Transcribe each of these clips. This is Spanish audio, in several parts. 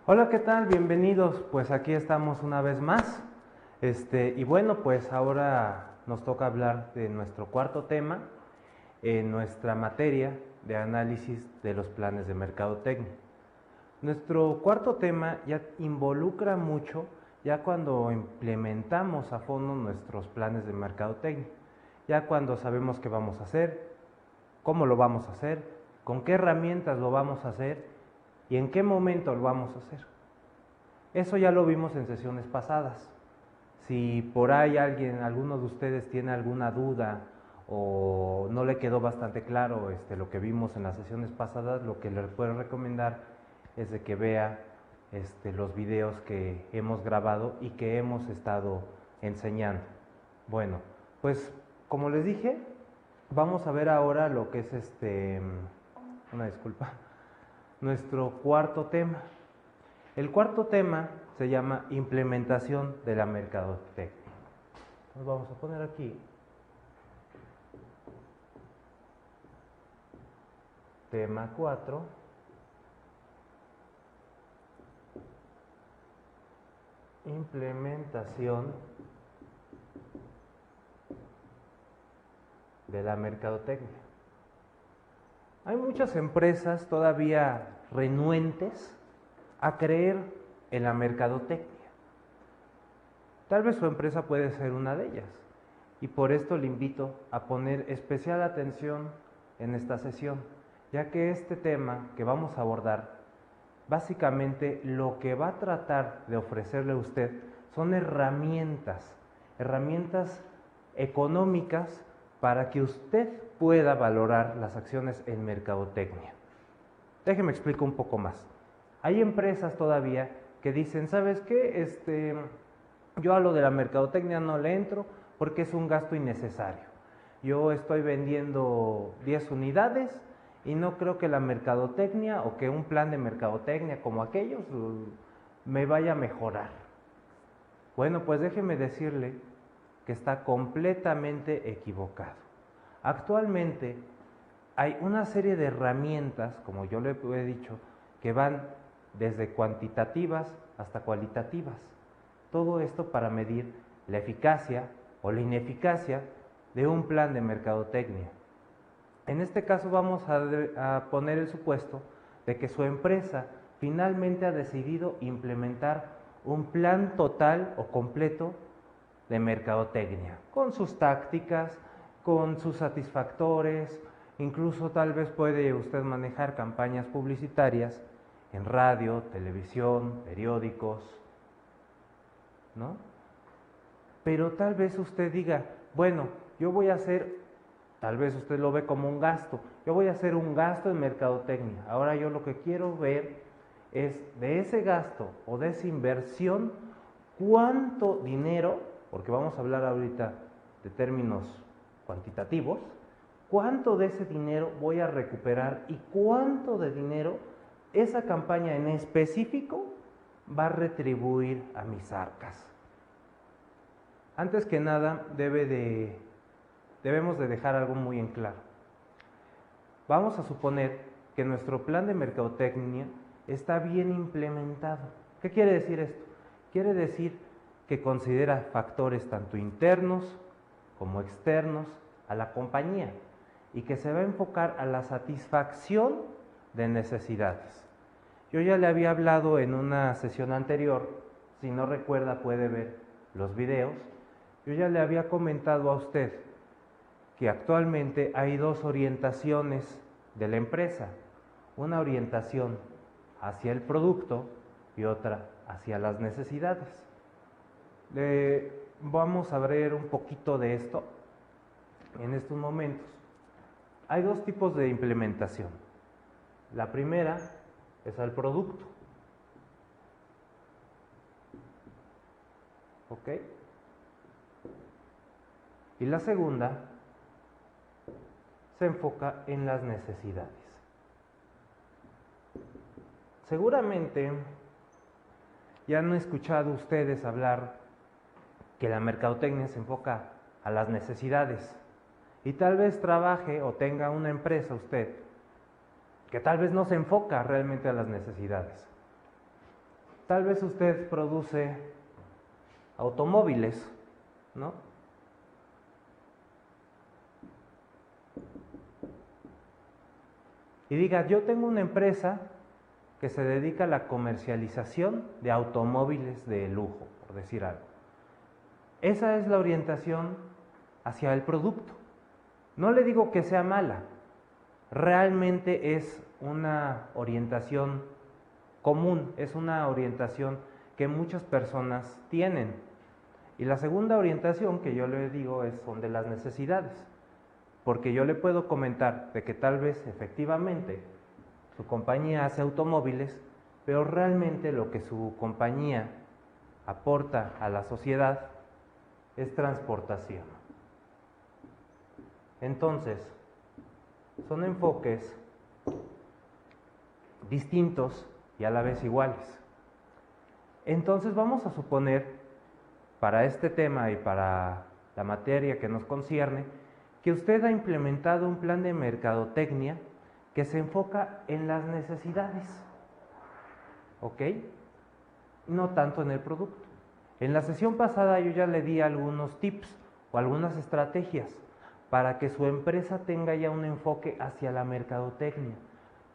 Hola, ¿qué tal? Bienvenidos. Pues aquí estamos una vez más. Y bueno, pues ahora nos toca hablar de nuestro cuarto tema en nuestra materia de análisis de los planes de mercadotecnia. Nuestro cuarto tema ya involucra mucho ya cuando implementamos a fondo nuestros planes de mercadotecnia, ya cuando sabemos qué vamos a hacer, cómo lo vamos a hacer, con qué herramientas lo vamos a hacer y en qué momento lo vamos a hacer. Eso ya lo vimos en sesiones pasadas. Si por ahí alguno de ustedes tiene alguna duda o no le quedó bastante claro lo que vimos en las sesiones pasadas, lo que le puedo recomendar es de que vea los videos que hemos grabado y que hemos estado enseñando. Bueno, pues como les dije, vamos a ver ahora lo que es una disculpa, nuestro cuarto tema. El cuarto tema se llama implementación de la mercadotecnia. Entonces vamos a poner aquí tema 4. Implementación de la mercadotecnia. Hay muchas empresas todavía renuentes a creer en la mercadotecnia. Tal vez su empresa puede ser una de ellas, y por esto le invito a poner especial atención en esta sesión, ya que este tema que vamos a abordar, básicamente lo que va a tratar de ofrecerle a usted son herramientas económicas para que usted pueda valorar las acciones en mercadotecnia. Déjeme explicar un poco más. Hay empresas todavía que dicen, ¿sabes qué? Yo a lo de la mercadotecnia no le entro porque es un gasto innecesario. Yo estoy vendiendo 10 unidades y no creo que la mercadotecnia o que un plan de mercadotecnia como aquellos me vaya a mejorar. Bueno, pues déjeme decirle que está completamente equivocado. Actualmente hay una serie de herramientas, como yo le he dicho, que van desde cuantitativas hasta cualitativas. Todo esto para medir la eficacia o la ineficacia de un plan de mercadotecnia. En este caso vamos a poner el supuesto de que su empresa finalmente ha decidido implementar un plan total o completo de mercadotecnia, con sus tácticas, con sus satisfactores, incluso tal vez puede usted manejar campañas publicitarias en radio, televisión, periódicos, ¿no? Pero tal vez usted diga, bueno, yo voy a hacer, tal vez usted lo ve como un gasto, yo voy a hacer un gasto en mercadotecnia. Ahora yo lo que quiero ver es de ese gasto o de esa inversión, cuánto dinero, porque vamos a hablar ahorita de términos cuantitativos, cuánto de ese dinero voy a recuperar y cuánto de dinero esa campaña en específico va a retribuir a mis arcas. Antes que nada, debemos de dejar algo muy en claro. Vamos a suponer que nuestro plan de mercadotecnia está bien implementado. ¿Qué quiere decir esto? Quiere decir que considera factores tanto internos como externos a la compañía y que se va a enfocar a la satisfacción de necesidades. Yo ya le había hablado en una sesión anterior, si no recuerda puede ver los videos, yo ya le había comentado a usted que actualmente hay dos orientaciones de la empresa, una orientación hacia el producto y otra hacia las necesidades. Vamos a ver un poquito de esto en estos momentos. Hay dos tipos de implementación. La primera es al producto. ¿Ok? Y la segunda se enfoca en las necesidades. Seguramente ya han escuchado ustedes hablar que la mercadotecnia se enfoca a las necesidades y tal vez trabaje o tenga una empresa usted que tal vez no se enfoca realmente a las necesidades. Tal vez usted produce automóviles, ¿no? Y diga, yo tengo una empresa que se dedica a la comercialización de automóviles de lujo, por decir algo. Esa es la orientación hacia el producto. No le digo que sea mala, realmente es una orientación común, es una orientación que muchas personas tienen. Y la segunda orientación que yo le digo son de las necesidades, porque yo le puedo comentar de que tal vez efectivamente su compañía hace automóviles, pero realmente lo que su compañía aporta a la sociedad es transportación. Entonces, son enfoques distintos y a la vez iguales. Entonces vamos a suponer, para este tema y para la materia que nos concierne, que usted ha implementado un plan de mercadotecnia que se enfoca en las necesidades, ¿ok? No tanto en el producto. En la sesión pasada yo ya le di algunos tips o algunas estrategias para que su empresa tenga ya un enfoque hacia la mercadotecnia,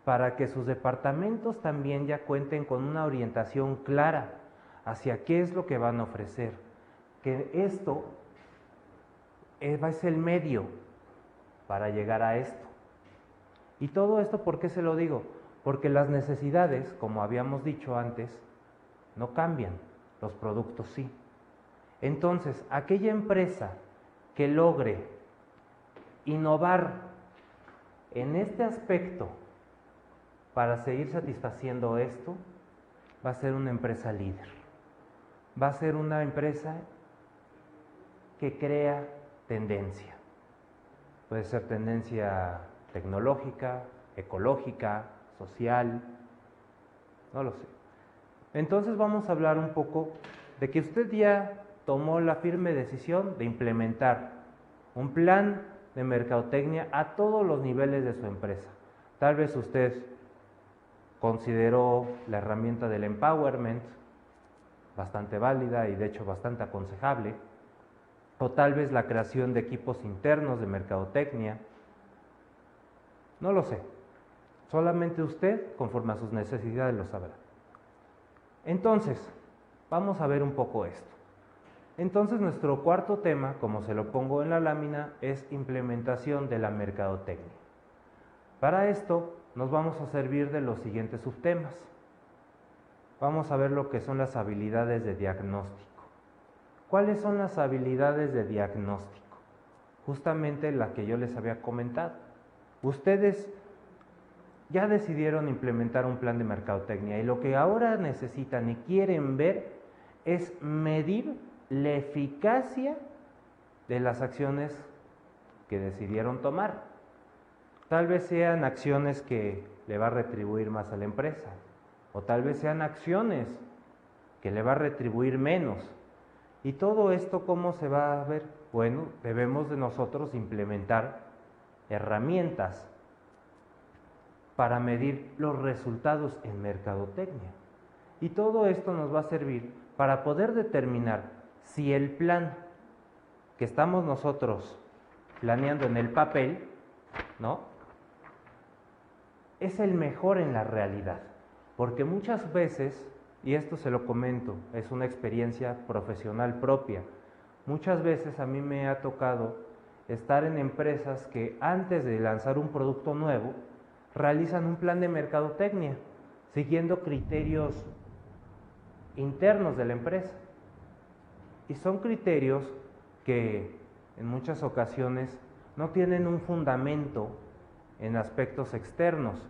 para que sus departamentos también ya cuenten con una orientación clara hacia qué es lo que van a ofrecer, que esto es el medio para llegar a esto. Y todo esto, ¿por qué se lo digo? Porque las necesidades, como habíamos dicho antes, no cambian, los productos sí. Entonces, aquella empresa que logre innovar en este aspecto para seguir satisfaciendo esto, va a ser una empresa líder. Va a ser una empresa que crea tendencia. Puede ser tendencia tecnológica, ecológica, social, no lo sé. Entonces vamos a hablar un poco de que usted ya tomó la firme decisión de implementar un plan de mercadotecnia a todos los niveles de su empresa. Tal vez usted consideró la herramienta del empowerment bastante válida y de hecho bastante aconsejable, o tal vez la creación de equipos internos de mercadotecnia. No lo sé, solamente usted, conforme a sus necesidades, lo sabrá. Entonces, vamos a ver un poco esto. Entonces, nuestro cuarto tema, como se lo pongo en la lámina, es implementación de la mercadotecnia. Para esto, nos vamos a servir de los siguientes subtemas. Vamos a ver lo que son las habilidades de diagnóstico. ¿Cuáles son las habilidades de diagnóstico? Justamente la que yo les había comentado. Ustedes ya decidieron implementar un plan de mercadotecnia y lo que ahora necesitan y quieren ver es medir la eficacia de las acciones que decidieron tomar. Tal vez sean acciones que le va a retribuir más a la empresa, o tal vez sean acciones que le va a retribuir menos. ¿Y todo esto cómo se va a ver? Bueno, debemos de nosotros implementar herramientas para medir los resultados en mercadotecnia. Y todo esto nos va a servir para poder determinar si el plan que estamos nosotros planeando en el papel, ¿no?, es el mejor en la realidad. Porque muchas veces, y esto se lo comento, es una experiencia profesional propia, muchas veces a mí me ha tocado estar en empresas que antes de lanzar un producto nuevo, realizan un plan de mercadotecnia, siguiendo criterios internos de la empresa. Y son criterios que en muchas ocasiones no tienen un fundamento en aspectos externos.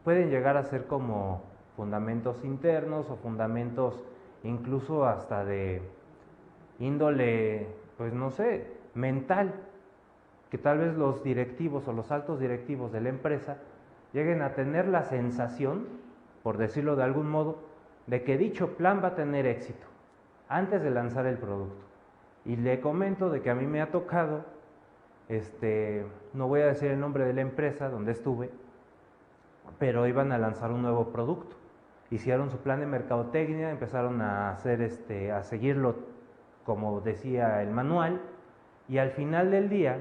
Pueden llegar a ser como fundamentos internos o fundamentos incluso hasta de índole, pues no sé, mental, que tal vez los directivos o los altos directivos de la empresa lleguen a tener la sensación, por decirlo de algún modo, de que dicho plan va a tener éxito antes de lanzar el producto. Y le comento de que a mí me ha tocado, no voy a decir el nombre de la empresa donde estuve, pero iban a lanzar un nuevo producto hicieron su plan de mercadotecnia, empezaron a hacer a seguirlo como decía el manual, y al final del día,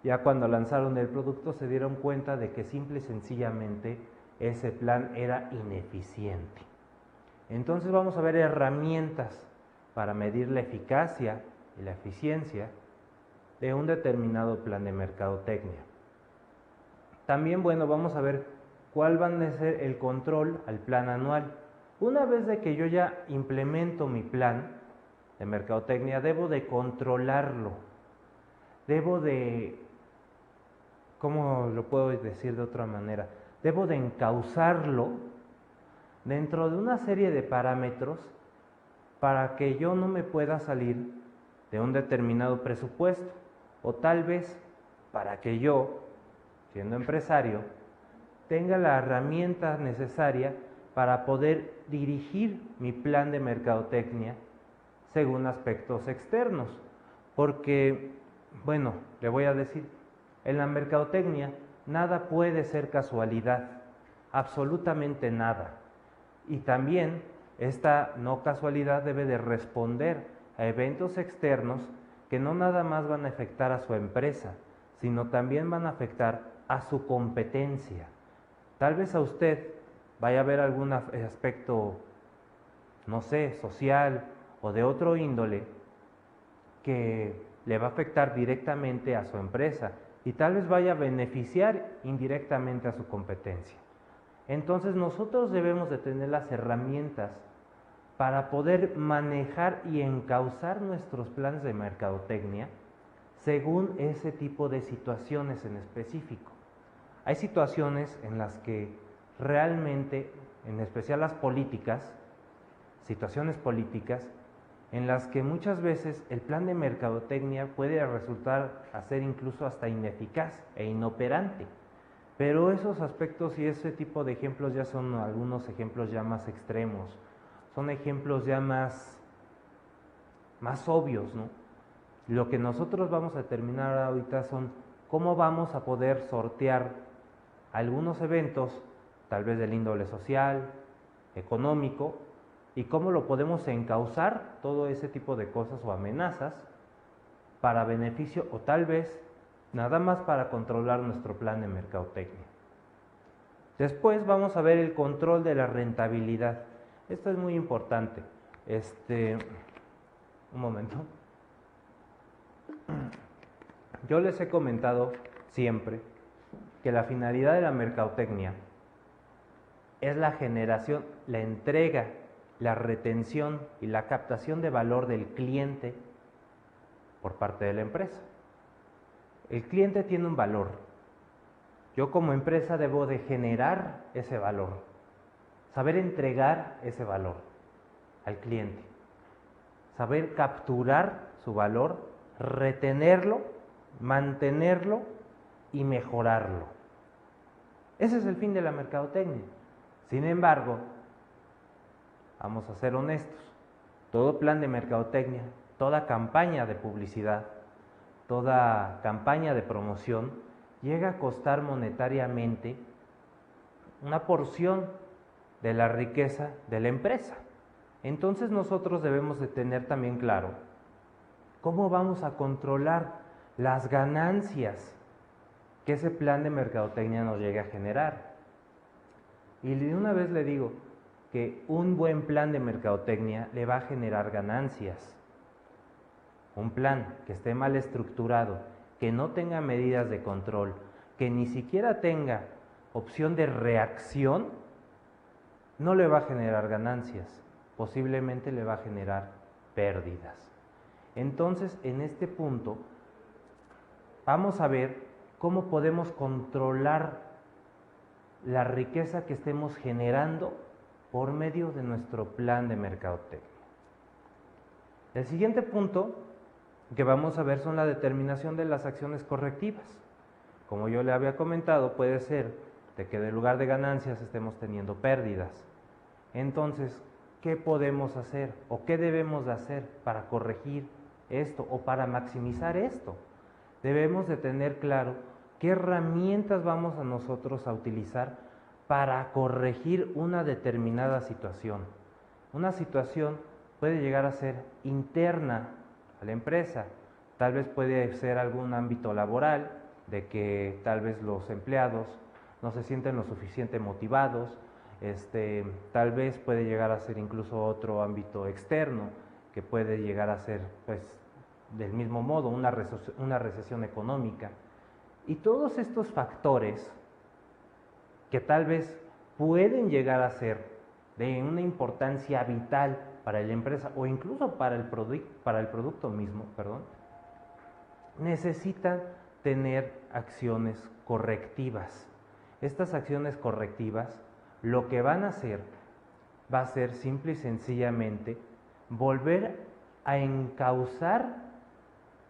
ya cuando lanzaron el producto, se dieron cuenta de que simple y sencillamente ese plan era ineficiente. Entonces vamos a ver herramientas para medir la eficacia y la eficiencia de un determinado plan de mercadotecnia. También, bueno, vamos a ver cuál va a ser el control al plan anual. Una vez de que yo ya implemento mi plan de mercadotecnia, debo de controlarlo. Debo de, ¿cómo lo puedo decir de otra manera? Debo de encauzarlo dentro de una serie de parámetros para que yo no me pueda salir de un determinado presupuesto, o tal vez para que yo, siendo empresario, tenga la herramienta necesaria para poder dirigir mi plan de mercadotecnia según aspectos externos. Porque, bueno, le voy a decir, en la mercadotecnia nada puede ser casualidad, absolutamente nada. Y también esta no casualidad debe de responder a eventos externos que no nada más van a afectar a su empresa, sino también van a afectar a su competencia. Tal vez a usted vaya a haber algún aspecto, no sé, social o de otro índole que le va a afectar directamente a su empresa y tal vez vaya a beneficiar indirectamente a su competencia. Entonces nosotros debemos de tener las herramientas para poder manejar y encauzar nuestros planes de mercadotecnia según ese tipo de situaciones en específico. Hay situaciones en las que realmente, en especial las políticas, situaciones políticas, en las que muchas veces el plan de mercadotecnia puede resultar a ser incluso hasta ineficaz e inoperante. Pero esos aspectos y ese tipo de ejemplos ya son algunos ejemplos ya más extremos, son ejemplos ya más obvios, ¿no? Lo que nosotros vamos a determinar ahorita son cómo vamos a poder sortear algunos eventos, tal vez del índole social, económico, y cómo lo podemos encauzar todo ese tipo de cosas o amenazas para beneficio o tal vez nada más para controlar nuestro plan de mercadotecnia. Después vamos a ver el control de la rentabilidad. Esto es muy importante. Un momento. Yo les he comentado siempre que la finalidad de la mercadotecnia es la generación, la entrega, la retención y la captación de valor del cliente por parte de la empresa. El cliente tiene un valor. Yo como empresa debo de generar ese valor, saber entregar ese valor al cliente, saber capturar su valor, retenerlo, mantenerlo y mejorarlo. Ese es el fin de la mercadotecnia. Sin embargo, vamos a ser honestos, todo plan de mercadotecnia, toda campaña de publicidad, toda campaña de promoción llega a costar monetariamente una porción de la riqueza de la empresa. Entonces nosotros debemos de tener también claro cómo vamos a controlar las ganancias que ese plan de mercadotecnia nos llegue a generar. Y de una vez le digo que un buen plan de mercadotecnia le va a generar ganancias. Un plan que esté mal estructurado, que no tenga medidas de control, que ni siquiera tenga opción de reacción, no le va a generar ganancias, posiblemente le va a generar pérdidas. Entonces, en este punto, vamos a ver cómo podemos controlar la riqueza que estemos generando por medio de nuestro plan de mercadotecnia. El siguiente punto que vamos a ver son la determinación de las acciones correctivas. Como yo le había comentado, puede ser de que en lugar de ganancias estemos teniendo pérdidas. Entonces, ¿qué podemos hacer o qué debemos de hacer para corregir esto o para maximizar esto? Debemos de tener claro qué herramientas vamos a nosotros a utilizar para corregir una determinada situación. Una situación puede llegar a ser interna a la empresa, tal vez puede ser algún ámbito laboral, de que tal vez los empleados no se sienten lo suficiente motivados, tal vez puede llegar a ser incluso otro ámbito externo, que puede llegar a ser, pues, del mismo modo, una recesión económica. Y todos estos factores que tal vez pueden llegar a ser de una importancia vital para la empresa o incluso para el producto mismo, necesitan tener acciones correctivas. Estas acciones correctivas lo que van a hacer va a ser simple y sencillamente volver a encauzar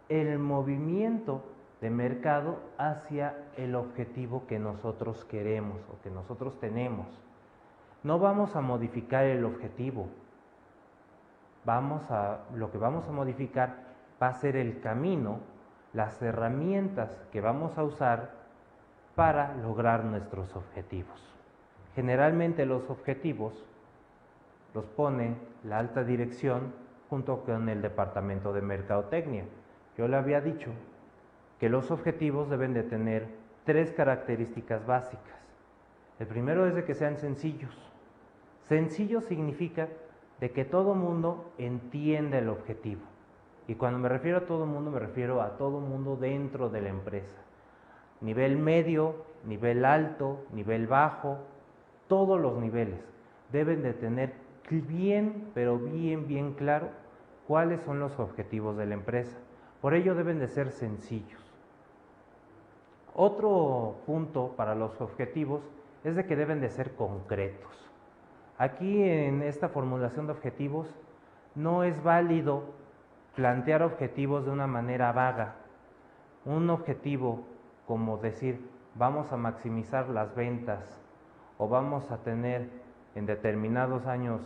el movimiento de mercado hacia el objetivo que nosotros queremos o que nosotros tenemos. No vamos a modificar el objetivo, lo que vamos a modificar va a ser el camino, las herramientas que vamos a usar para lograr nuestros objetivos. Generalmente los objetivos los pone la alta dirección junto con el departamento de mercadotecnia. Yo le había dicho que los objetivos deben de tener 3 características básicas. El primero es de que sean sencillos. Sencillo significa de que todo mundo entienda el objetivo. Y cuando me refiero a todo mundo, me refiero a todo mundo dentro de la empresa. Nivel medio, nivel alto, nivel bajo, todos los niveles deben de tener bien, pero bien claro cuáles son los objetivos de la empresa. Por ello deben de ser sencillos. Otro punto para los objetivos es de que deben de ser concretos. Aquí en esta formulación de objetivos no es válido plantear objetivos de una manera vaga. Un objetivo como decir vamos a maximizar las ventas o vamos a tener en determinados años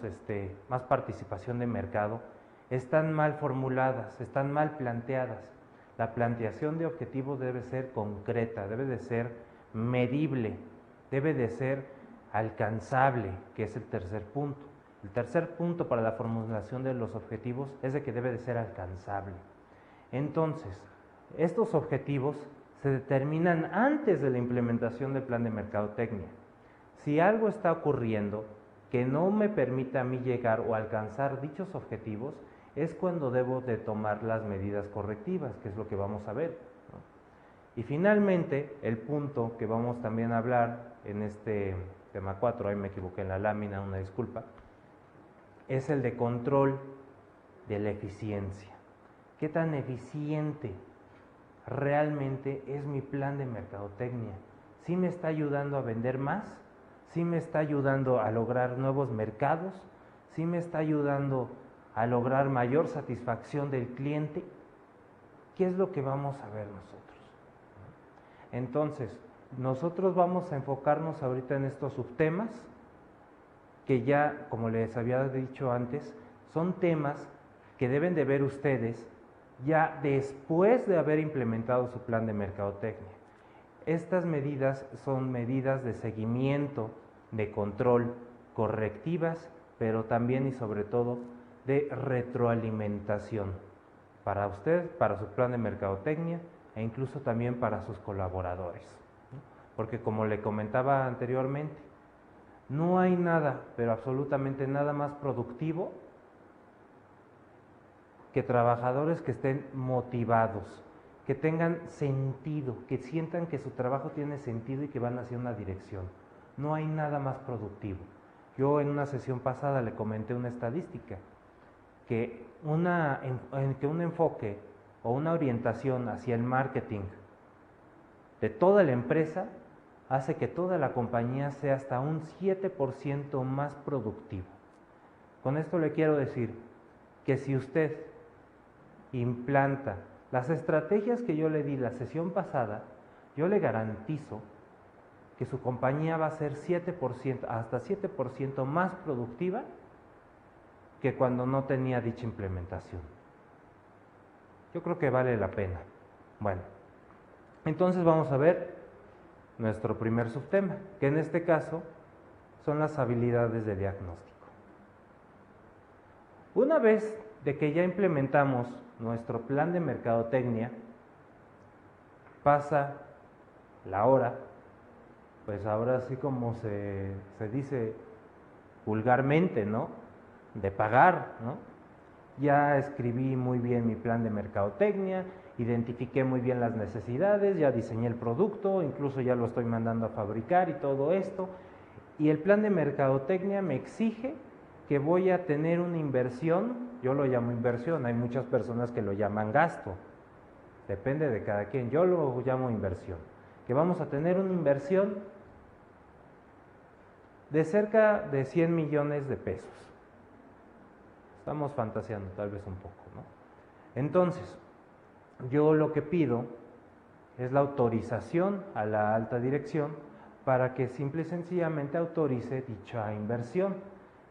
más participación de mercado, están mal formuladas, están mal planteadas. La planteación de objetivos debe ser concreta, debe de ser medible, debe de ser alcanzable, que es el tercer punto. El tercer punto para la formulación de los objetivos es de que debe de ser alcanzable. Entonces, estos objetivos se determinan antes de la implementación del plan de mercadotecnia. Si algo está ocurriendo que no me permita a mí llegar o alcanzar dichos objetivos, es cuando debo de tomar las medidas correctivas, que es lo que vamos a ver, ¿no? Y finalmente, el punto que vamos también a hablar en este tema 4, ahí me equivoqué en la lámina, una disculpa, es el de control de la eficiencia. ¿Qué tan eficiente realmente es mi plan de mercadotecnia? ¿Sí me está ayudando a vender más? ¿Sí me está ayudando a lograr nuevos mercados? ¿Sí me está ayudando a lograr mayor satisfacción del cliente? ¿Qué es lo que vamos a ver nosotros? Entonces, nosotros vamos a enfocarnos ahorita en estos subtemas que ya, como les había dicho antes, son temas que deben de ver ustedes ya después de haber implementado su plan de mercadotecnia. Estas medidas son medidas de seguimiento, de control, correctivas, pero también y sobre todo de retroalimentación para usted, para su plan de mercadotecnia e incluso también para sus colaboradores, ¿no? Porque como le comentaba anteriormente, no hay nada, pero absolutamente nada más productivo que trabajadores que estén motivados, que tengan sentido, que sientan que su trabajo tiene sentido y que van hacia una dirección. No hay nada más productivo. Yo en una sesión pasada le comenté una estadística, que un enfoque o una orientación hacia el marketing de toda la empresa hace que toda la compañía sea hasta un 7% más productivo. Con esto le quiero decir que si usted implanta las estrategias que yo le di la sesión pasada, yo le garantizo que su compañía va a ser 7%, hasta 7% más productiva que cuando no tenía dicha implementación. Yo creo que vale la pena. Bueno, entonces vamos a ver nuestro primer subtema, que en este caso son las habilidades de diagnóstico. Una vez de que ya implementamos nuestro plan de mercadotecnia, pasa la hora, pues ahora sí como se dice vulgarmente, ¿no? De pagar, ¿no? Ya escribí muy bien mi plan de mercadotecnia, identifiqué muy bien las necesidades, ya diseñé el producto, incluso ya lo estoy mandando a fabricar y todo esto. Y el plan de mercadotecnia me exige que voy a tener una inversión, yo lo llamo inversión, hay muchas personas que lo llaman gasto, depende de cada quien, yo lo llamo inversión, que vamos a tener una inversión de cerca de 100 millones de pesos. Estamos fantaseando tal vez un poco, ¿no? Entonces, yo lo que pido es la autorización a la alta dirección para que simple y sencillamente autorice dicha inversión.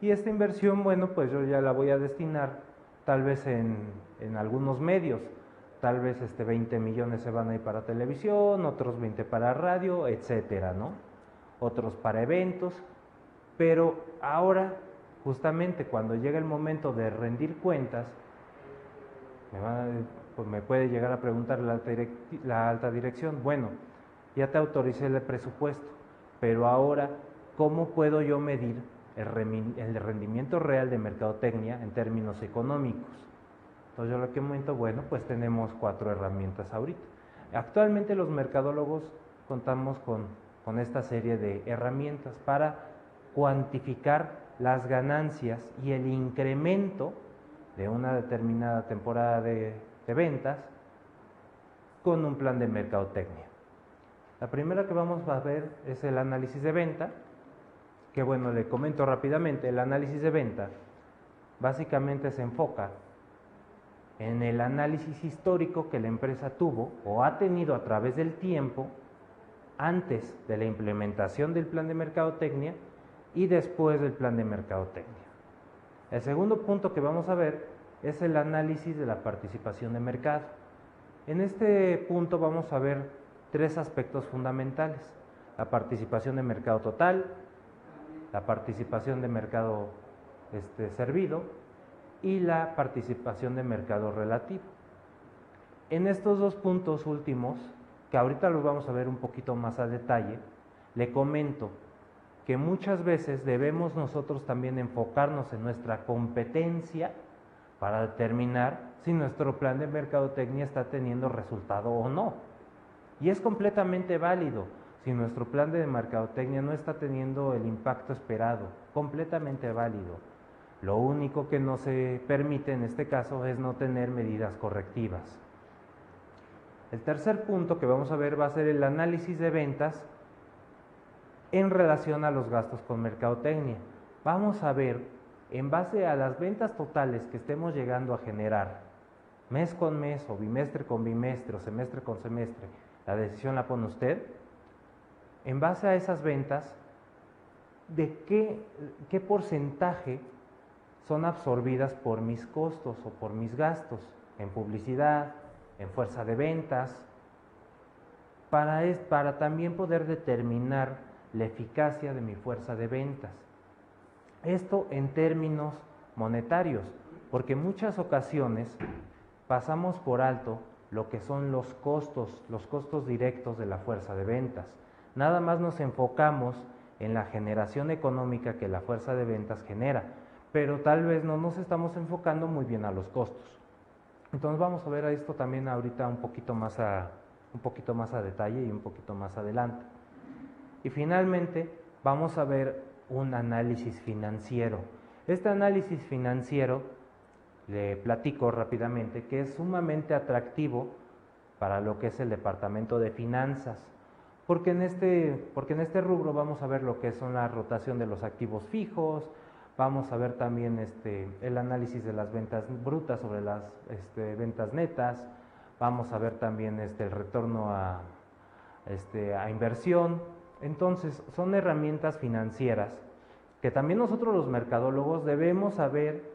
Y esta inversión, bueno, pues yo ya la voy a destinar tal vez en algunos medios. Tal vez 20 millones se van a ir para televisión, otros 20 para radio, etcétera, ¿no? Otros para eventos. Pero ahora, justamente cuando llega el momento de rendir cuentas, pues me puede llegar a preguntar la alta dirección, bueno, ya te autoricé el presupuesto, pero ahora, ¿cómo puedo yo medir el rendimiento real de mercadotecnia en términos económicos? Entonces yo lo que comento, bueno, pues tenemos 4 herramientas ahorita. Actualmente los mercadólogos contamos con esta serie de herramientas para cuantificar las ganancias y el incremento de una determinada temporada de ventas con un plan de mercadotecnia. La primera que vamos a ver es el análisis de venta, que bueno, le comento rápidamente. El análisis de venta básicamente se enfoca en el análisis histórico que la empresa tuvo o ha tenido a través del tiempo antes de la implementación del plan de mercadotecnia y después del plan de mercadotecnia. El segundo punto que vamos a ver es el análisis de la participación de mercado. En este punto vamos a ver 3 aspectos fundamentales: la participación de mercado total, la participación de mercado servido y la participación de mercado relativo. En estos 2 puntos últimos, que ahorita los vamos a ver un poquito más a detalle, le comento que muchas veces debemos nosotros también enfocarnos en nuestra competencia para determinar si nuestro plan de mercadotecnia está teniendo resultado o no. Y es completamente válido si nuestro plan de mercadotecnia no está teniendo el impacto esperado, completamente válido. Lo único que no se permite en este caso es no tener medidas correctivas. El tercer punto que vamos a ver va a ser el análisis de ventas en relación a los gastos con mercadotecnia. Vamos a ver, en base a las ventas totales que estemos llegando a generar, mes con mes, o bimestre con bimestre, o semestre con semestre, la decisión la pone usted. En base a esas ventas, ¿de qué porcentaje son absorbidas por mis costos o por mis gastos en publicidad, en fuerza de ventas, para también poder determinar la eficacia de mi fuerza de ventas? Esto en términos monetarios, porque en muchas ocasiones pasamos por alto lo que son los costos directos de la fuerza de ventas. Nada más nos enfocamos en la generación económica que la fuerza de ventas genera, pero tal vez no nos estamos enfocando muy bien a los costos. Entonces vamos a ver a esto también ahorita un poquito más a detalle y un poquito más adelante. Y finalmente vamos a ver un análisis financiero. Este análisis financiero, le platico rápidamente, que es sumamente atractivo para lo que es el departamento de finanzas, porque en este rubro vamos a ver lo que son la rotación de los activos fijos, vamos a ver también el análisis de las ventas brutas sobre las ventas netas, vamos a ver también el retorno a inversión. Entonces, son herramientas financieras que también nosotros los mercadólogos debemos saber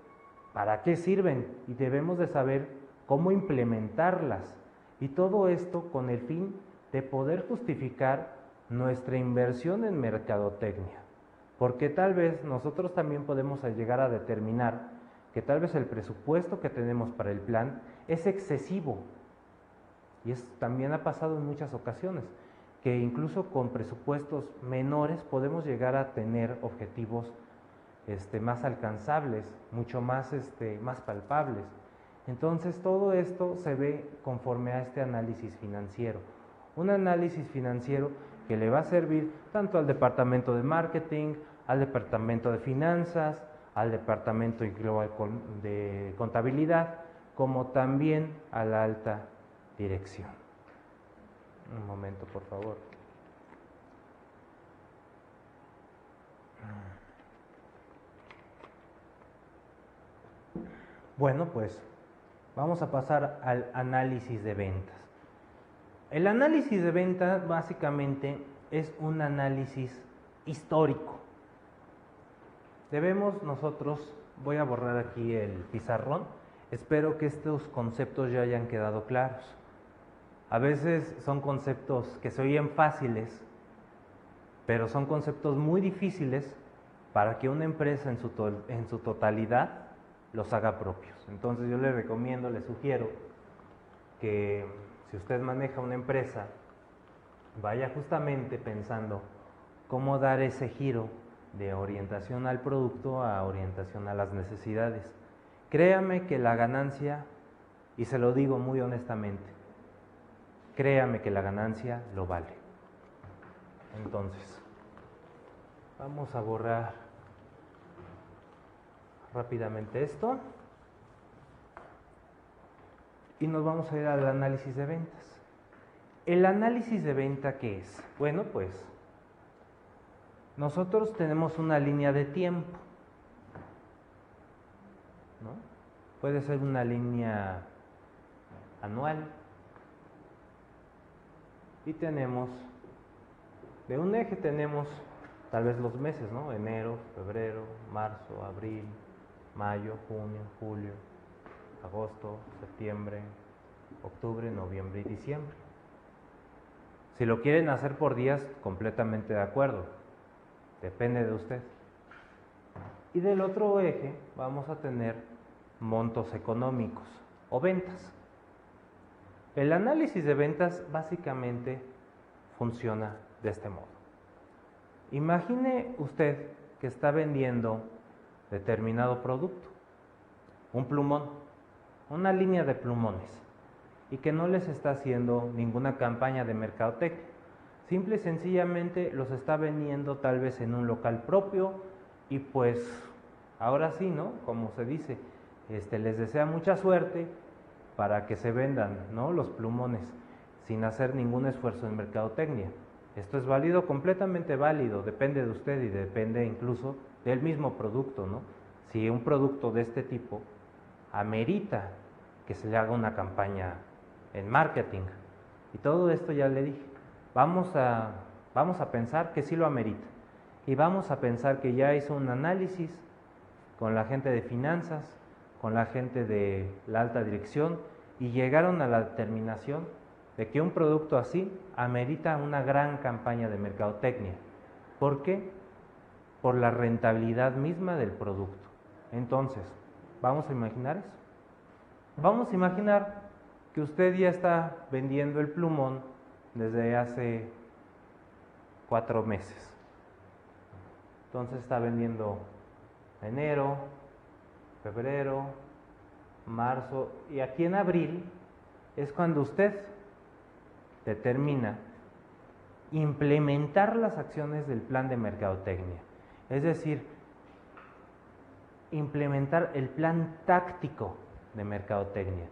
para qué sirven y debemos de saber cómo implementarlas. Y todo esto con el fin de poder justificar nuestra inversión en mercadotecnia. porque tal vez nosotros también podemos llegar a determinar que tal vez el presupuesto que tenemos para el plan es excesivo. Y también ha pasado en muchas ocasiones, que incluso con presupuestos menores podemos llegar a tener objetivos más alcanzables, mucho más, más palpables. Entonces todo esto se ve conforme a este análisis financiero. Un análisis financiero que le va a servir tanto al departamento de marketing, al departamento de finanzas, al departamento global de contabilidad, como también a la alta dirección. Un momento, por favor. Bueno, pues vamos a pasar al análisis de ventas. El análisis de ventas básicamente es un análisis histórico. Debemos nosotros, voy a borrar aquí el pizarrón, espero que estos conceptos ya hayan quedado claros. A veces son conceptos que se oyen fáciles, pero son conceptos muy difíciles para que una empresa en su totalidad los haga propios. Entonces yo le recomiendo, le sugiero que si usted maneja una empresa, vaya justamente pensando cómo dar ese giro de orientación al producto a orientación a las necesidades. Créame que la ganancia, y se lo digo muy honestamente, créame que la ganancia lo vale. Entonces, vamos a borrar rápidamente esto y nos vamos a ir al análisis de ventas. ¿El análisis de venta qué es? Bueno, pues nosotros tenemos una línea de tiempo, ¿no? Puede ser una línea anual y tenemos, de un eje tenemos tal vez los meses, ¿no? Enero, febrero, marzo, abril, mayo, junio, julio, agosto, septiembre, octubre, noviembre y diciembre. Si lo quieren hacer por días, completamente de acuerdo, depende de usted. Y del otro eje vamos a tener montos económicos o ventas. El análisis de ventas básicamente funciona de este modo. Imagine usted que está vendiendo determinado producto, un plumón, una línea de plumones, y que no les está haciendo ninguna campaña de mercadotecnia. Simple y sencillamente los está vendiendo tal vez en un local propio y pues ahora sí, ¿no? Como se dice, les desea mucha suerte para que se vendan, ¿no? Los plumones sin hacer ningún esfuerzo en mercadotecnia. Esto es válido, completamente válido, depende de usted y depende incluso del mismo producto, ¿no? Si un producto de este tipo amerita que se le haga una campaña en marketing, y todo esto ya le dije, vamos a pensar que sí lo amerita, y vamos a pensar que ya hizo un análisis con la gente de finanzas, con la gente de la alta dirección, y llegaron a la determinación de que un producto así amerita una gran campaña de mercadotecnia. ¿Por qué? Por la rentabilidad misma del producto. Entonces, ¿vamos a imaginar eso? Vamos a imaginar que usted ya está vendiendo el plumón desde hace 4 meses. Entonces está vendiendo enero, febrero, marzo, y aquí en abril es cuando usted determina implementar las acciones del plan de mercadotecnia, es decir, implementar el plan táctico de mercadotecnia.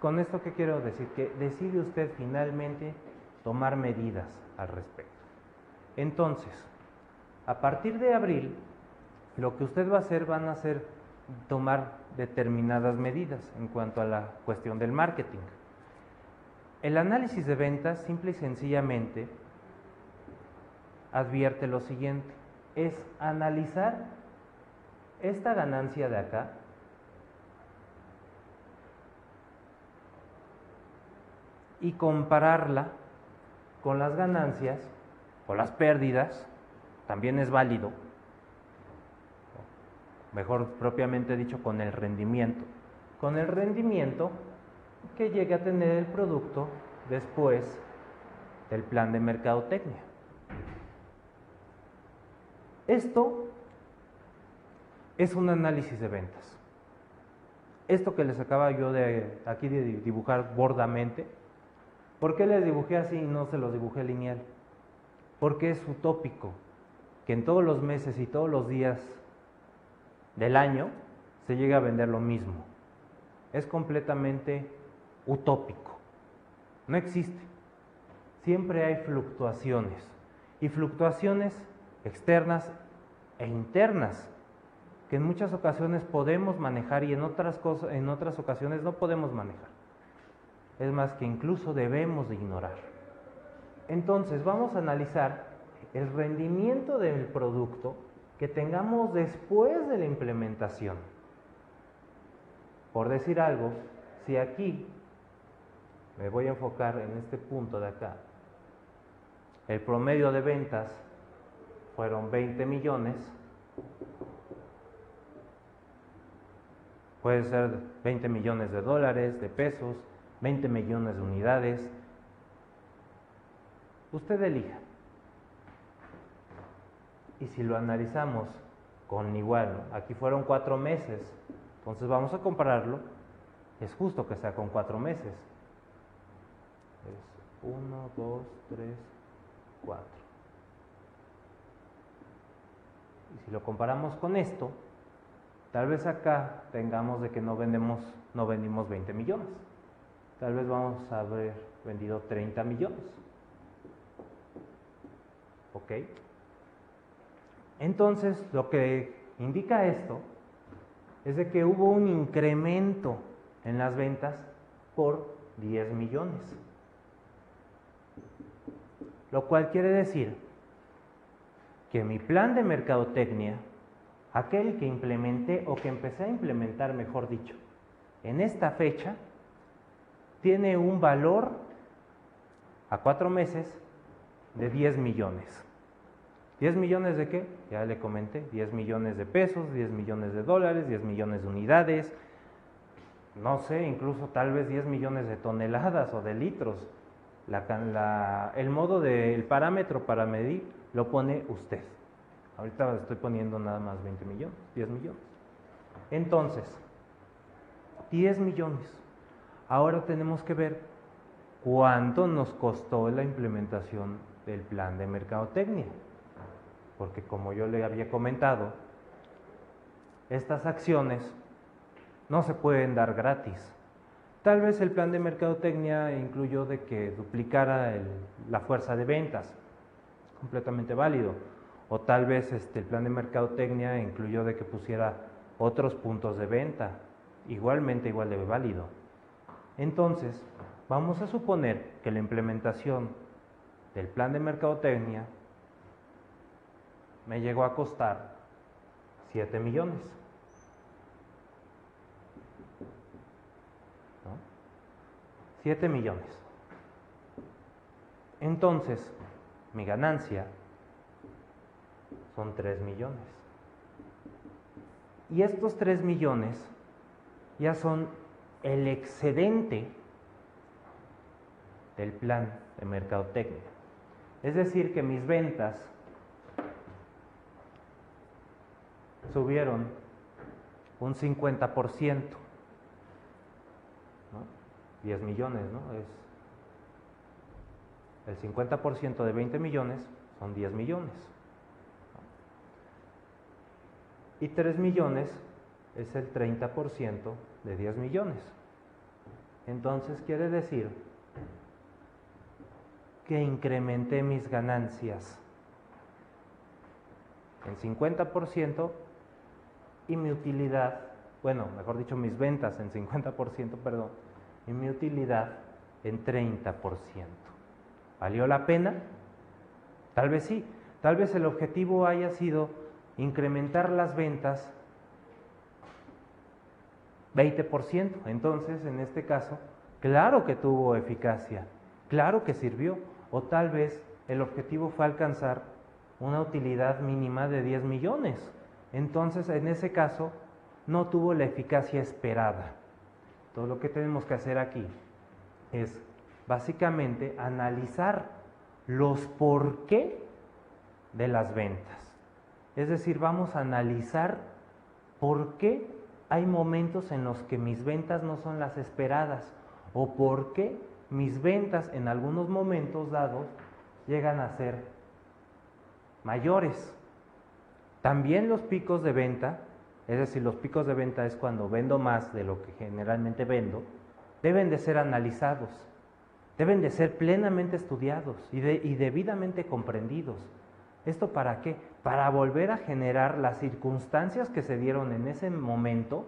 Con esto que quiero decir, que decide usted finalmente tomar medidas al respecto. Entonces, a partir de abril, lo que usted va a hacer van a ser tomar determinadas medidas en cuanto a la cuestión del marketing. El análisis de ventas simple y sencillamente advierte lo siguiente, es analizar esta ganancia de acá y compararla con las ganancias o las pérdidas también es válido, mejor propiamente dicho, con el rendimiento. Con el rendimiento que llegue a tener el producto después del plan de mercadotecnia. Esto es un análisis de ventas. Esto que les acaba yo de aquí de dibujar bordamente, ¿por qué les dibujé así y no se los dibujé lineal? Porque es utópico que en todos los meses y todos los días del año se llegue a vender lo mismo. Es completamente utópico. No existe. Siempre hay fluctuaciones, y fluctuaciones externas e internas que en muchas ocasiones podemos manejar y en otras ocasiones no podemos manejar. Es más, que incluso debemos de ignorar. Entonces vamos a analizar el rendimiento del producto que tengamos después de la implementación. Por decir algo, si aquí me voy a enfocar en este punto de acá, el promedio de ventas fueron 20 millones, puede ser 20 millones de dólares, de pesos, 20 millones de unidades. Usted elija. Y si lo analizamos con igual, aquí fueron 4 meses, entonces vamos a compararlo, es justo que sea con 4 meses. Es 1, 2, 3, 4. Y si lo comparamos con esto, tal vez acá tengamos de que no vendimos 20 millones. Tal vez vamos a haber vendido 30 millones. ¿Ok? Entonces, lo que indica esto es de que hubo un incremento en las ventas por 10 millones. Lo cual quiere decir que mi plan de mercadotecnia, aquel que implementé o que empecé a implementar, mejor dicho, en esta fecha, tiene un valor a 4 meses de 10 millones. ¿10 millones de qué? Ya le comenté, 10 millones de pesos, 10 millones de dólares, 10 millones de unidades, no sé, incluso tal vez 10 millones de toneladas o de litros. El parámetro para medir lo pone usted. Ahorita estoy poniendo nada más 20 millones, 10 millones. Entonces, 10 millones. Ahora tenemos que ver cuánto nos costó la implementación del plan de mercadotecnia. Porque como yo le había comentado, estas acciones no se pueden dar gratis. Tal vez el plan de mercadotecnia incluyó de que duplicara la fuerza de ventas, completamente válido. O tal vez el plan de mercadotecnia incluyó de que pusiera otros puntos de venta, igualmente igual de válido. Entonces, vamos a suponer que la implementación del plan de mercadotecnia me llegó a costar 7 millones. ¿No? 7 millones. Entonces, mi ganancia son 3 millones. Y estos 3 millones ya son el excedente del plan de mercadotecnia. Es decir, que mis ventas subieron un 50%, ¿no? 10 millones, ¿no? El 50% de 20 millones son 10 millones. Y 3 millones es el 30% de 10 millones. Entonces quiere decir que incrementé mis ganancias en 50% y mi utilidad, bueno, mejor dicho, mis ventas en 50%, perdón, y mi utilidad en 30%. ¿Valió la pena? Tal vez sí. Tal vez el objetivo haya sido incrementar las ventas 20%. Entonces, en este caso, claro que tuvo eficacia, claro que sirvió. O tal vez el objetivo fue alcanzar una utilidad mínima de 10 millones. Entonces, en ese caso, no tuvo la eficacia esperada. Todo lo que tenemos que hacer aquí es básicamente analizar los por qué de las ventas. Es decir, vamos a analizar por qué hay momentos en los que mis ventas no son las esperadas o por qué mis ventas en algunos momentos dados llegan a ser mayores. También los picos de venta, es decir, los picos de venta es cuando vendo más de lo que generalmente vendo, deben de ser analizados, deben de ser plenamente estudiados y debidamente comprendidos. ¿Esto para qué? Para volver a generar las circunstancias que se dieron en ese momento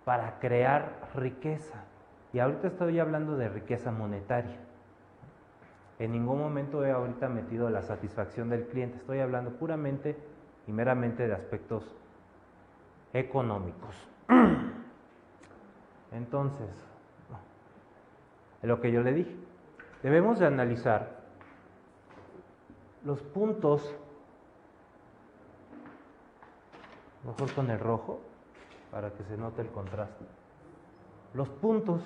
para crear riqueza. Y ahorita estoy hablando de riqueza monetaria. En ningún momento he ahorita metido la satisfacción del cliente, estoy hablando puramente y meramente de aspectos económicos. Entonces, lo que yo le dije, debemos de analizar los puntos, mejor con el rojo, para que se note el contraste, los puntos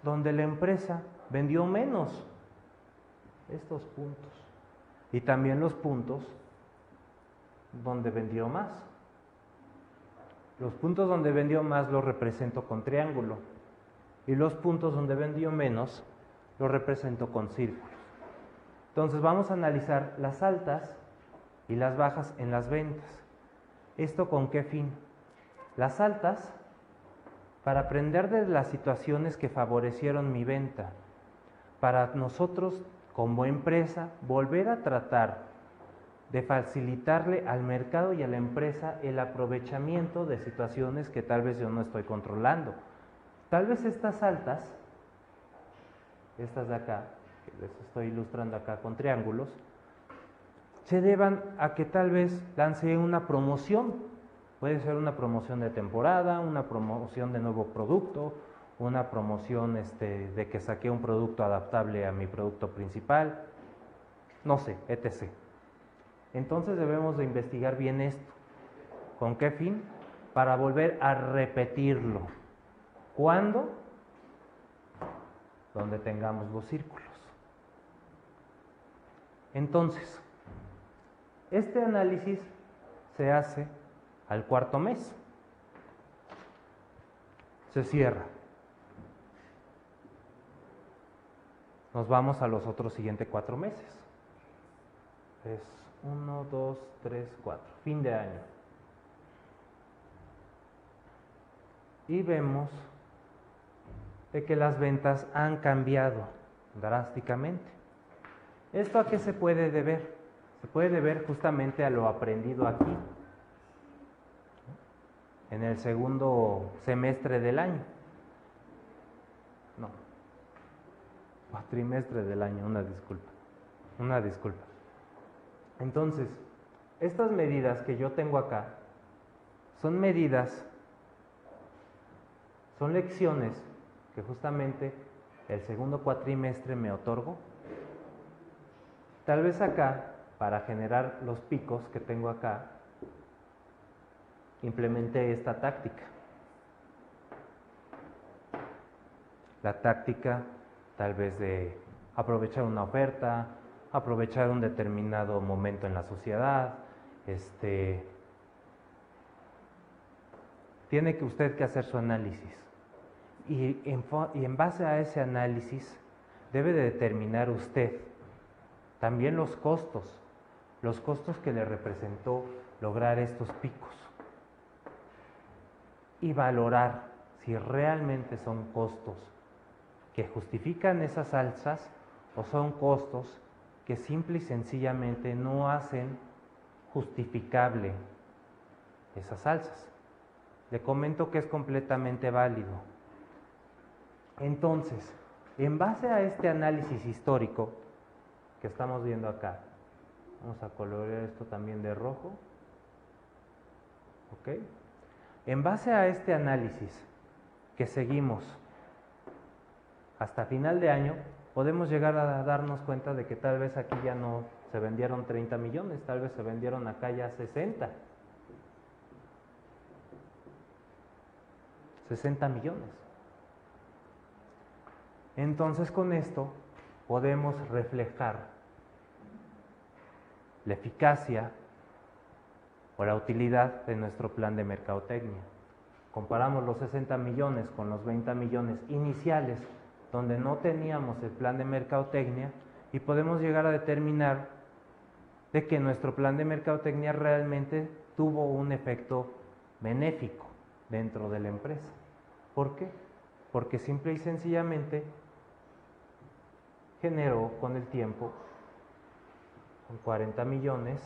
donde la empresa vendió menos, estos puntos, y también los puntos donde vendió más. Los puntos donde vendió más los represento con triángulo y los puntos donde vendió menos los represento con círculos. Entonces vamos a analizar las altas y las bajas en las ventas. ¿Esto con qué fin? Las altas, para aprender de las situaciones que favorecieron mi venta, para nosotros como empresa volver a tratar de facilitarle al mercado y a la empresa el aprovechamiento de situaciones que tal vez yo no estoy controlando. Tal vez estas altas, estas de acá, que les estoy ilustrando acá con triángulos, se deban a que tal vez lance una promoción. Puede ser una promoción de temporada, una promoción de nuevo producto, una promoción de que saqué un producto adaptable a mi producto principal, no sé, etc. Entonces debemos de investigar bien esto. ¿Con qué fin? Para volver a repetirlo. ¿Cuándo? Donde tengamos los círculos. Entonces, este análisis se hace al cuarto mes. Se cierra. Nos vamos a los otros siguientes 4 meses. Es 1, 2, 3, 4. Fin de año. Y vemos de que las ventas han cambiado drásticamente. ¿Esto a qué se puede deber? Se puede deber justamente a lo aprendido aquí, en el segundo semestre del año. No, trimestre del año, una disculpa. Entonces, estas medidas que yo tengo acá son medidas, son lecciones que justamente el segundo cuatrimestre me otorgo. Tal vez acá, para generar los picos que tengo acá, implementé esta táctica. La táctica tal vez de aprovechar una oferta, aprovechar un determinado momento en la sociedad, tiene que usted que hacer su análisis y en base a ese análisis debe de determinar usted también los costos que le representó lograr estos picos y valorar si realmente son costos que justifican esas alzas o son costos que simple y sencillamente no hacen justificable esas alzas. Le comento que es completamente válido. Entonces, en base a este análisis histórico que estamos viendo acá, vamos a colorear esto también de rojo. ¿Ok? En base a este análisis que seguimos hasta final de año, podemos llegar a darnos cuenta de que tal vez aquí ya no se vendieron 30 millones, tal vez se vendieron acá ya 60. 60 millones. Entonces con esto podemos reflejar la eficacia o la utilidad de nuestro plan de mercadotecnia. Comparamos los 60 millones con los 20 millones iniciales, donde no teníamos el plan de mercadotecnia, y podemos llegar a determinar de que nuestro plan de mercadotecnia realmente tuvo un efecto benéfico dentro de la empresa. ¿Por qué? Porque simple y sencillamente generó con el tiempo, con 40 millones,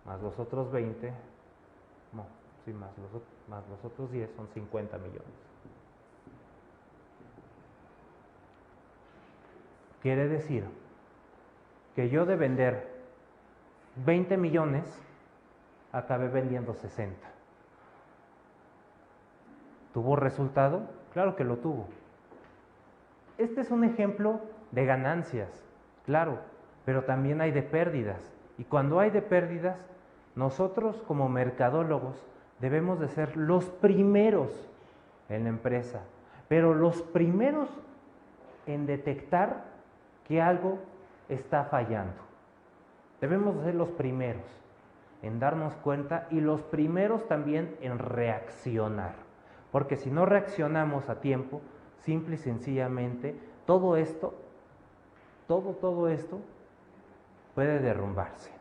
más los otros 20, no, sí, más los otros 10, son 50 millones. Quiere decir que yo de vender 20 millones, acabé vendiendo 60. ¿Tuvo resultado? Claro que lo tuvo. Este es un ejemplo de ganancias, claro, pero también hay de pérdidas. Y cuando hay de pérdidas, nosotros como mercadólogos debemos de ser los primeros en la empresa, pero los primeros en detectar que algo está fallando. Debemos de ser los primeros en darnos cuenta y los primeros también en reaccionar, porque si no reaccionamos a tiempo, simple y sencillamente, todo esto puede derrumbarse.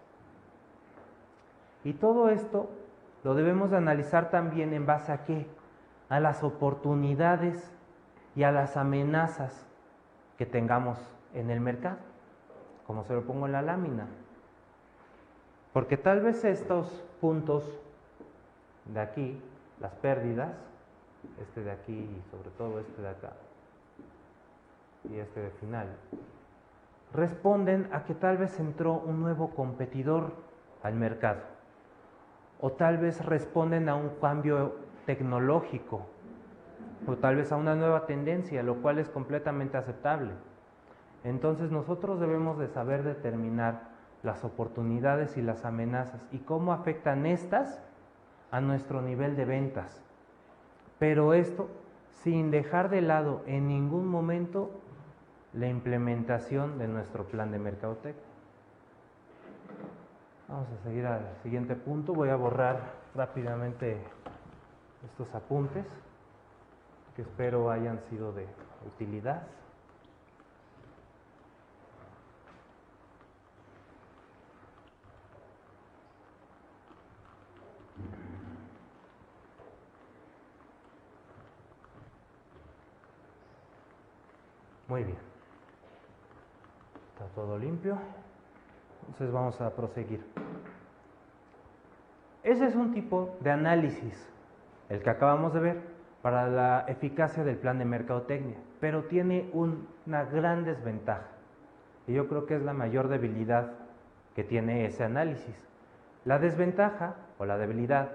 Y todo esto lo debemos de analizar también en base a ¿qué? A las oportunidades y a las amenazas que tengamos en el mercado, como se lo pongo en la lámina. Porque tal vez estos puntos de aquí, las pérdidas, este de aquí y sobre todo este de acá, y este de final, responden a que tal vez entró un nuevo competidor al mercado, o tal vez responden a un cambio tecnológico, o tal vez a una nueva tendencia, lo cual es completamente aceptable. Entonces nosotros debemos de saber determinar las oportunidades y las amenazas y cómo afectan estas a nuestro nivel de ventas. Pero esto sin dejar de lado en ningún momento la implementación de nuestro plan de mercadotecnia. Vamos a seguir al siguiente punto. Voy a borrar rápidamente estos apuntes que espero hayan sido de utilidad. Muy bien. Está todo limpio. Entonces vamos a proseguir. Ese es un tipo de análisis, el que acabamos de ver, para la eficacia del plan de mercadotecnia, pero tiene una gran desventaja, y yo creo que es la mayor debilidad que tiene ese análisis. La desventaja o la debilidad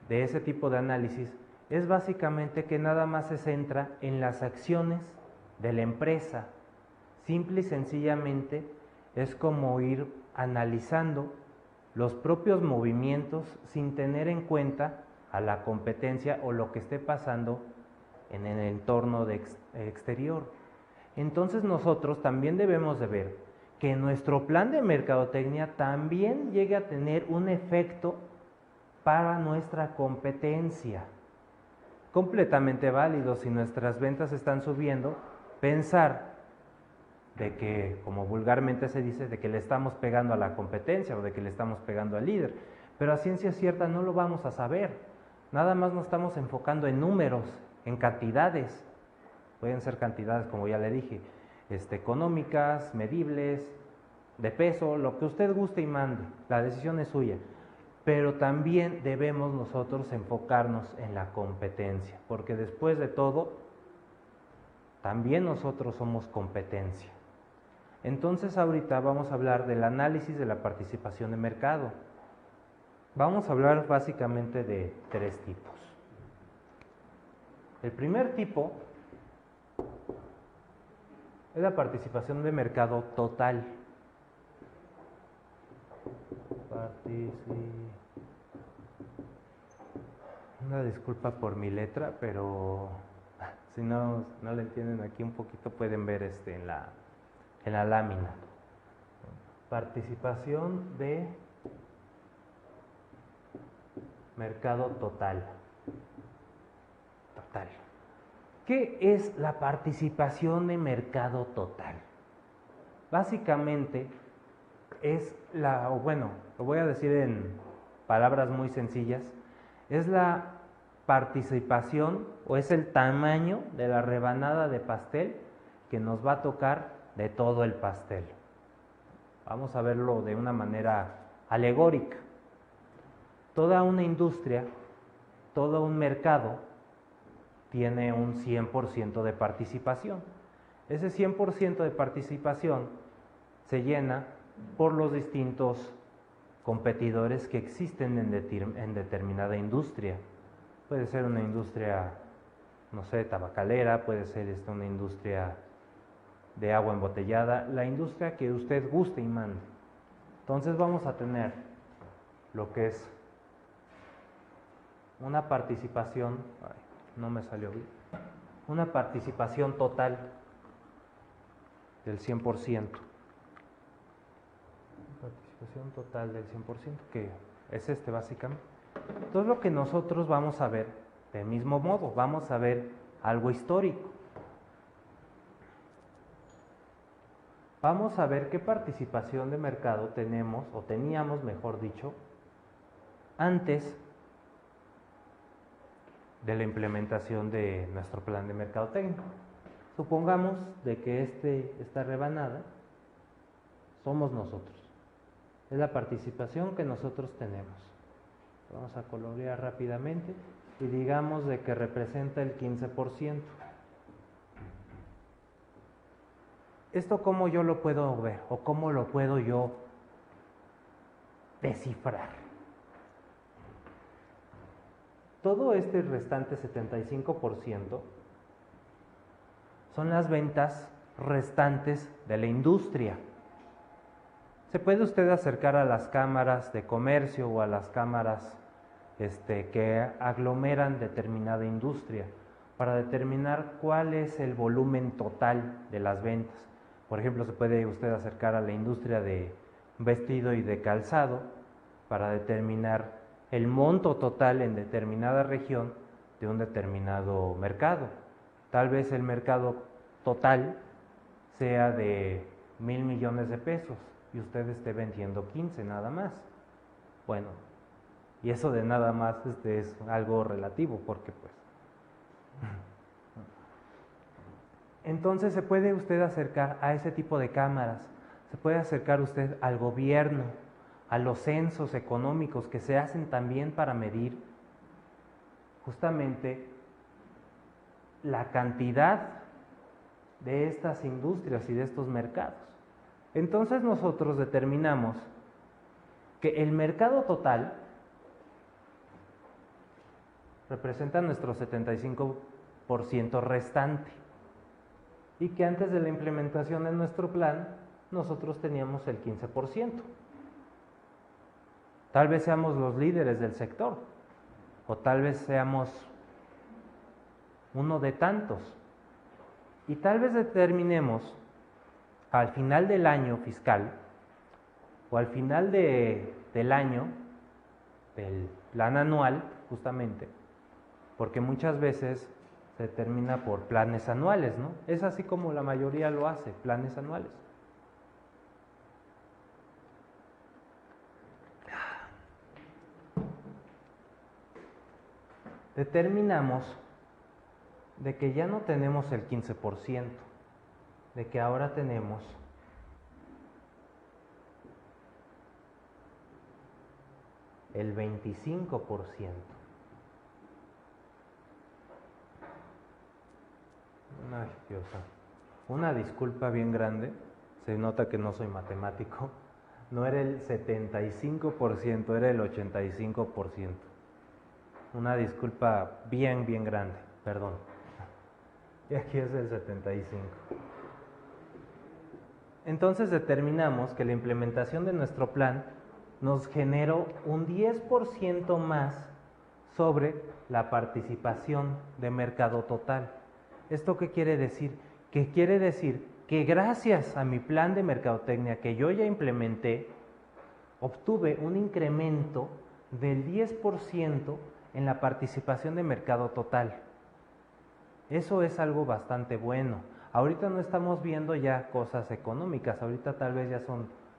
de ese tipo de análisis es básicamente que nada más se centra en las acciones de la empresa. Simple y sencillamente es como ir analizando los propios movimientos sin tener en cuenta a la competencia o lo que esté pasando en el entorno exterior. Entonces nosotros también debemos de ver que nuestro plan de mercadotecnia también llegue a tener un efecto para nuestra competencia. Completamente válido, si nuestras ventas están subiendo, pensar de que, como vulgarmente se dice, de que le estamos pegando a la competencia o de que le estamos pegando al líder, pero a ciencia cierta no lo vamos a saber. Nada más nos estamos enfocando en números, en cantidades. Pueden ser cantidades, como ya le dije, económicas, medibles, de peso, lo que usted guste y mande. La decisión es suya. Pero también debemos nosotros enfocarnos en la competencia, porque después de todo, también nosotros somos competencia. Entonces ahorita vamos a hablar del análisis de la participación de mercado. Vamos a hablar básicamente de 3 tipos. El primer tipo Es la participación de mercado total. Una disculpa por mi letra, pero si no la entienden aquí un poquito, pueden ver en la lámina. Participación de mercado total. Total. ¿Qué es la participación de mercado total? Básicamente es lo voy a decir en palabras muy sencillas, es la participación o es el tamaño de la rebanada de pastel que nos va a tocar de todo el pastel. Vamos a verlo de una manera alegórica. Toda una industria, todo un mercado tiene un 100% de participación. Ese 100% de participación se llena por los distintos competidores que existen en determinada industria. Puede ser una industria, no sé, tabacalera, puede ser una industria de agua embotellada, la industria que usted guste y mande. Entonces vamos a tener lo que es una participación, no me salió bien, una participación total del 100%. Participación total del 100%, que es básicamente. Entonces lo que nosotros vamos a ver, del mismo modo, vamos a ver algo histórico. Vamos a ver qué participación de mercado tenemos, o teníamos, mejor dicho, antes de la implementación de nuestro plan de mercadotecnia. Supongamos de que esta rebanada somos nosotros. Es la participación que nosotros tenemos. Vamos a colorear rápidamente y digamos de que representa el 15%. ¿Esto cómo yo lo puedo ver o cómo lo puedo yo descifrar? Todo este restante 75% son las ventas restantes de la industria. Se puede usted acercar a las cámaras de comercio o a las cámaras que aglomeran determinada industria para determinar cuál es el volumen total de las ventas. Por ejemplo, se puede usted acercar a la industria de vestido y de calzado para determinar el monto total en determinada región de un determinado mercado. Tal vez el mercado total sea de 1,000 millones de pesos y usted esté vendiendo 15 nada más. Bueno, y eso de nada más es algo relativo porque pues... Entonces se puede usted acercar a ese tipo de cámaras, se puede acercar usted al gobierno, a los censos económicos que se hacen también para medir justamente la cantidad de estas industrias y de estos mercados. Entonces nosotros determinamos que el mercado total representa nuestro 75% restante y que antes de la implementación de nuestro plan nosotros teníamos el 15%. Tal vez seamos los líderes del sector o tal vez seamos uno de tantos y tal vez determinemos al final del año fiscal o al final del año del plan anual, justamente, porque muchas veces se termina por planes anuales, ¿no? Es así como la mayoría lo hace, planes anuales. Determinamos de que ya no tenemos el 15%, de que ahora tenemos el 25%. Ay, Dios, una disculpa bien grande, se nota que no soy matemático, no era el 75%, era el 85%. Una disculpa bien grande, perdón. Y aquí es el 75%. Entonces determinamos que la implementación de nuestro plan nos generó un 10% más sobre la participación de mercado total. ¿Esto qué quiere decir? Que quiere decir que gracias a mi plan de mercadotecnia que yo ya implementé, obtuve un incremento del 10% en la participación de mercado total. Eso es algo bastante bueno. Ahorita no estamos viendo ya cosas económicas, ahorita tal vez ya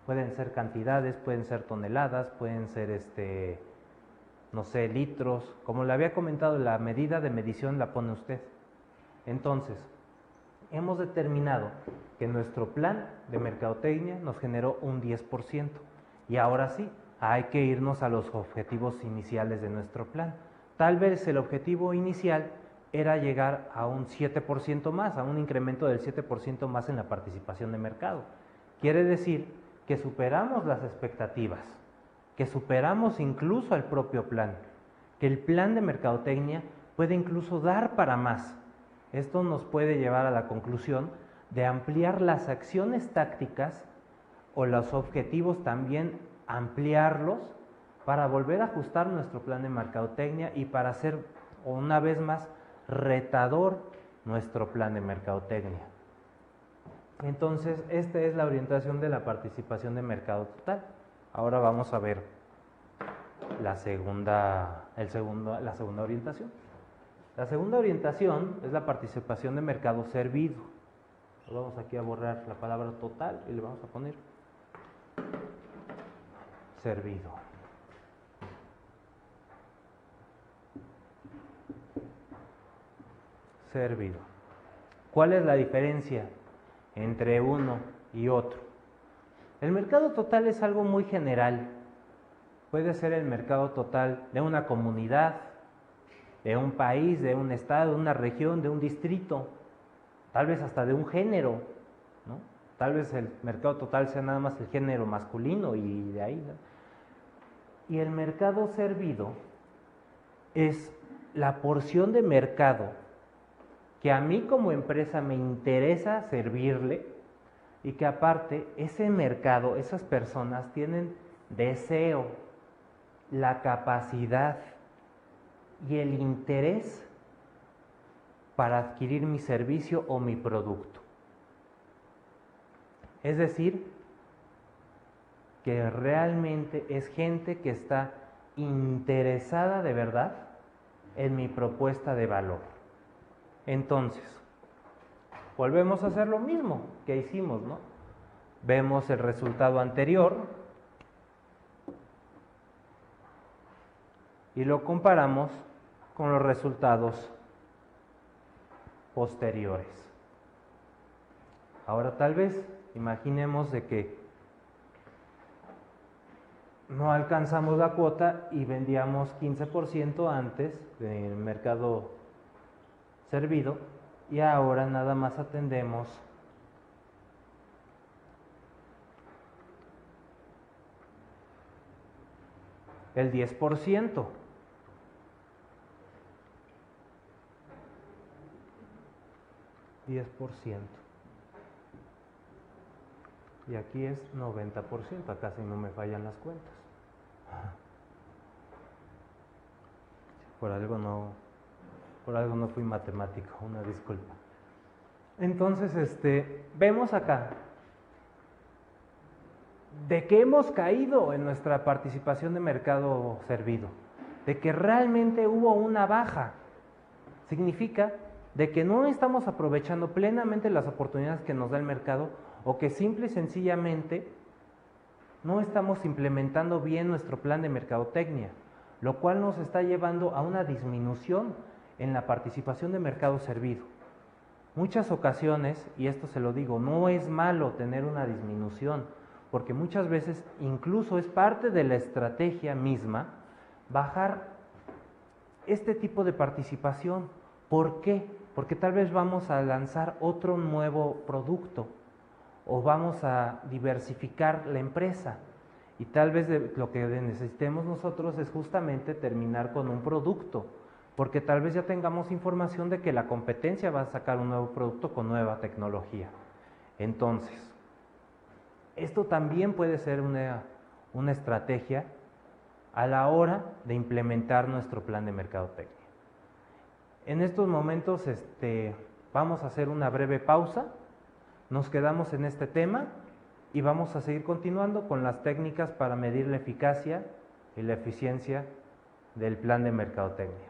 pueden ser cantidades, pueden ser toneladas, pueden ser no sé, litros. Como le había comentado, la medida de medición la pone usted. Entonces, hemos determinado que nuestro plan de mercadotecnia nos generó un 10%. Y ahora sí, hay que irnos a los objetivos iniciales de nuestro plan. Tal vez el objetivo inicial era llegar a un 7% más, a un incremento del 7% más en la participación de mercado. Quiere decir que superamos las expectativas, que superamos incluso el propio plan, que el plan de mercadotecnia puede incluso dar para más. Esto nos puede llevar a la conclusión de ampliar las acciones tácticas o los objetivos también ampliarlos para volver a ajustar nuestro plan de mercadotecnia y para hacer una vez más retador nuestro plan de mercadotecnia. Entonces, esta es la orientación de la participación de mercado total. Ahora vamos a ver la segunda orientación. La segunda orientación es la participación de mercado servido. Vamos aquí a borrar la palabra total y le vamos a poner servido. Servido. ¿Cuál es la diferencia entre uno y otro? El mercado total es algo muy general. Puede ser el mercado total de una comunidad, de un país, de un estado, de una región, de un distrito, tal vez hasta de un género, ¿no? Tal vez el mercado total sea nada más el género masculino y de ahí, ¿no? Y el mercado servido es la porción de mercado que a mí como empresa me interesa servirle y que aparte ese mercado, esas personas tienen deseo, la capacidad y el interés para adquirir mi servicio o mi producto. Es decir, que realmente es gente que está interesada de verdad en mi propuesta de valor. Entonces, volvemos a hacer lo mismo que hicimos, ¿no? Vemos el resultado anterior y lo comparamos con los resultados posteriores. Ahora tal vez imaginemos de que no alcanzamos la cuota y vendíamos 15% antes del mercado servido y ahora nada más atendemos el 10%. Y aquí es 90%, acá si no me fallan las cuentas. Por algo no fui matemático, una disculpa. Entonces, vemos acá de que hemos caído en nuestra participación de mercado servido, de que realmente hubo una baja. Significa de que no estamos aprovechando plenamente las oportunidades que nos da el mercado o que simple y sencillamente no estamos implementando bien nuestro plan de mercadotecnia, lo cual nos está llevando a una disminución en la participación de mercado servido. Muchas ocasiones, y esto se lo digo, no es malo tener una disminución, porque muchas veces incluso es parte de la estrategia misma bajar este tipo de participación. ¿Por qué? Porque tal vez vamos a lanzar otro nuevo producto o vamos a diversificar la empresa y tal vez lo que necesitemos nosotros es justamente terminar con un producto, porque tal vez ya tengamos información de que la competencia va a sacar un nuevo producto con nueva tecnología. Entonces, Esto también puede ser una estrategia a la hora de implementar nuestro plan de mercadotecnia. En estos momentos vamos a hacer una breve pausa, nos quedamos en este tema y vamos a seguir continuando con las técnicas para medir la eficacia y la eficiencia del plan de mercadotecnia.